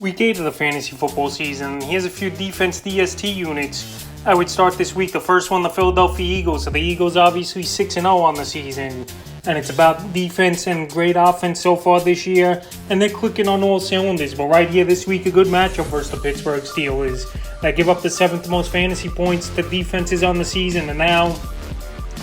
Week 8 of the fantasy football season. Here's a few defense DST units I would start this week. The first one, the Philadelphia Eagles. So the Eagles obviously 6-0 on the season. And it's about defense and great offense so far this year. And they're clicking on all cylinders. But right here this week, a good matchup versus the Pittsburgh Steelers. That give up the 7th most fantasy points to defenses on the season. And now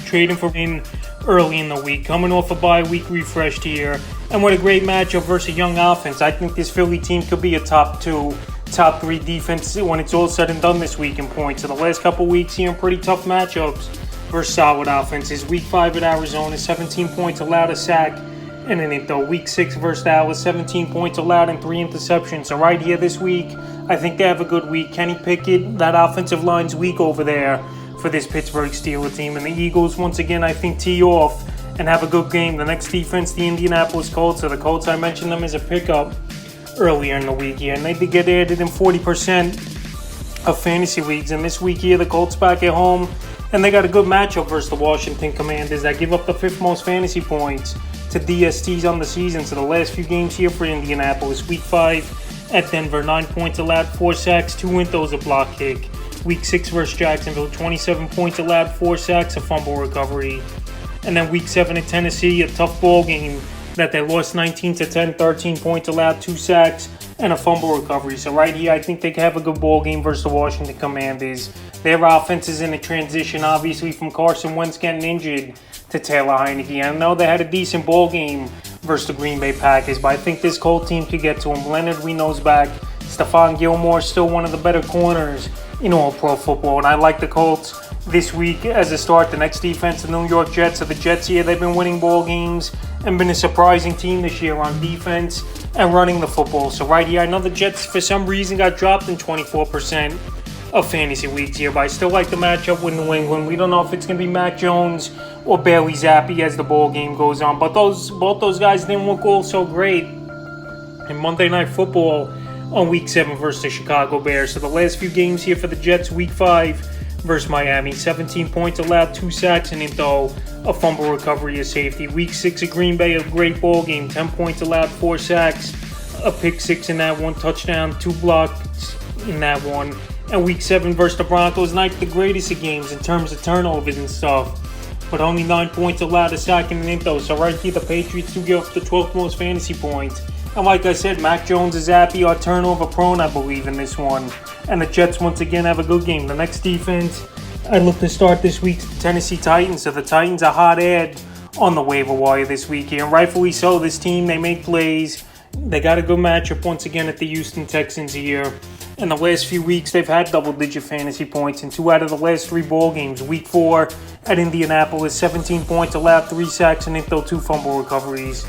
trading for in early in the week, coming off a bye week refreshed here, and what a great matchup versus a young offense. I think this Philly team could be a top 2, top 3 defense when it's all said and done this week in points. So the last couple weeks here, pretty tough matchups versus solid offenses. Week 5 at Arizona, 17 points allowed, a sack and an though. Week 6 versus Dallas, 17 points allowed and 3 interceptions. So right here this week, I think they have a good week. Kenny Pickett, that offensive line's weak over there for this Pittsburgh Steelers team. And the Eagles, once again, I think tee off and have a good game. The next defense, the Indianapolis Colts. So the Colts, I mentioned them as a pickup earlier in the week here. And they did get added in 40% of fantasy leagues. And this week here, the Colts back at home. And they got a good matchup versus the Washington Commanders that give up the 5th most fantasy points to DSTs on the season. So the last few games here for Indianapolis. Week 5 at Denver, 9 points allowed, 4 sacks, 2 windows, a block kick. Week 6 versus Jacksonville, 27 points allowed, 4 sacks, a fumble recovery. And then Week 7 at Tennessee, a tough ball game that they lost 19-10, 13 points allowed, 2 sacks, and a fumble recovery. So right here, I think they can have a good ball game versus the Washington Commanders. Their offense is in a transition, obviously, from Carson Wentz getting injured to Taylor Heineke. I know they had a decent ball game versus the Green Bay Packers, but I think this Colts team could get to him. Leonard, we know's back. Stephon Gilmore, still one of the better corners in all pro football. And I like the Colts this week as a start. The next defense, the New York Jets. So the Jets here, they've been winning ball games and been a surprising team this year on defense and running the football. So right here, I know the Jets for some reason got dropped in 24% of fantasy leagues here, but I still like the matchup with New England. We don't know if it's going to be Mac Jones or Bailey Zappi as the ball game goes on, but both those guys didn't look all so great in Monday Night Football on Week 7 versus the Chicago Bears. So the last few games here for the Jets, Week 5 versus Miami, 17 points allowed, 2 sacks, and though a fumble recovery, a safety. Week 6 at Green Bay, a great ball game, 10 points allowed, 4 sacks, a pick 6 in that one, touchdown, 2 blocks in that one. And Week 7 versus the Broncos, not the greatest of games in terms of turnovers and stuff, but only 9 points allowed, a sack, and an though. So right here, the Patriots do give up the 12th most fantasy points. And like I said, Mac Jones is Zappi are turnover prone, I believe, in this one. And the Jets, once again, have a good game. The next defense I look to start this week, the Tennessee Titans. So the Titans are hot ad on the waiver wire this week here. And rightfully so, this team, they make plays. They got a good matchup once again at the Houston Texans here. In the last few weeks, they've had double-digit fantasy points in 2 out of the last 3 ball games. Week 4 at Indianapolis, 17 points allowed, 3 sacks, and though 2 fumble recoveries.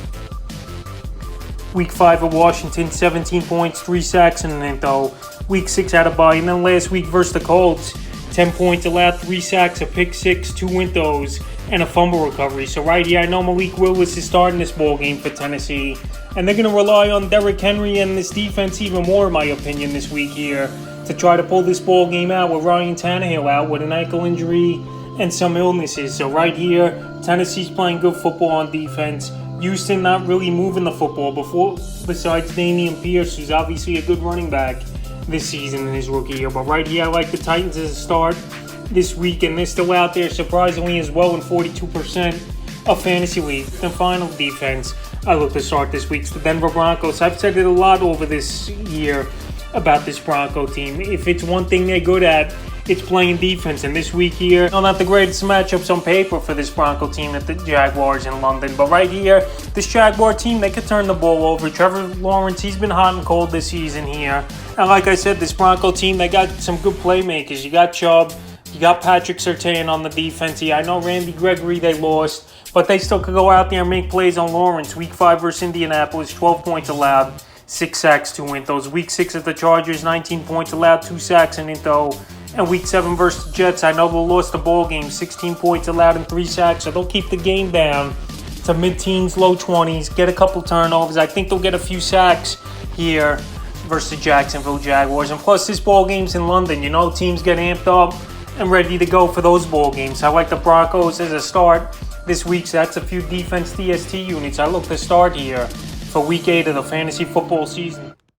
Week 5 at Washington, 17 points, 3 sacks, and an though. Week 6 out of bye. And then last week versus the Colts, 10 points allowed, 3 sacks, a pick 6, 2 windows, and a fumble recovery. So right here, I know Malik Willis is starting this ball game for Tennessee. And they're going to rely on Derrick Henry and this defense even more, in my opinion, this week here to try to pull this ball game out with Ryan Tannehill out with an ankle injury and some illnesses. So right here, Tennessee's playing good football on defense. Houston not really moving the football besides Dameon Pierce, who's obviously a good running back this season in his rookie year. But right here, I like the Titans as a start this week, and they're still out there surprisingly as well in 42% of fantasy leagues. The final defense I look to start this week is the Denver Broncos. I've said it a lot over this year about this Bronco team. If it's one thing they're good at, it's playing defense. And this week here, not the greatest matchups on paper for this Bronco team at the Jaguars in London. But right here, this Jaguar team, they could turn the ball over. Trevor Lawrence, he's been hot and cold this season here. And like I said, this Bronco team, they got some good playmakers. You got Chubb, you got Patrick Surtain on the defense here. I know Randy Gregory they lost, but they still could go out there and make plays on Lawrence. Week 5 versus Indianapolis, 12 points allowed, 6 sacks, 2 windows. Week 6 at the Chargers, 19 points allowed, 2 sacks, and though. And Week 7 versus the Jets, I know they lost the ball game, 16 points allowed and 3 sacks, so they'll keep the game down to mid-teens, low 20s, get a couple turnovers. I think they'll get a few sacks here versus the Jacksonville Jaguars. And plus, this ball game's in London. You know, teams get amped up and ready to go for those ball games. I like the Broncos as a start this week, so that's a few defense DST units I look to start here for Week 8 of the fantasy football season.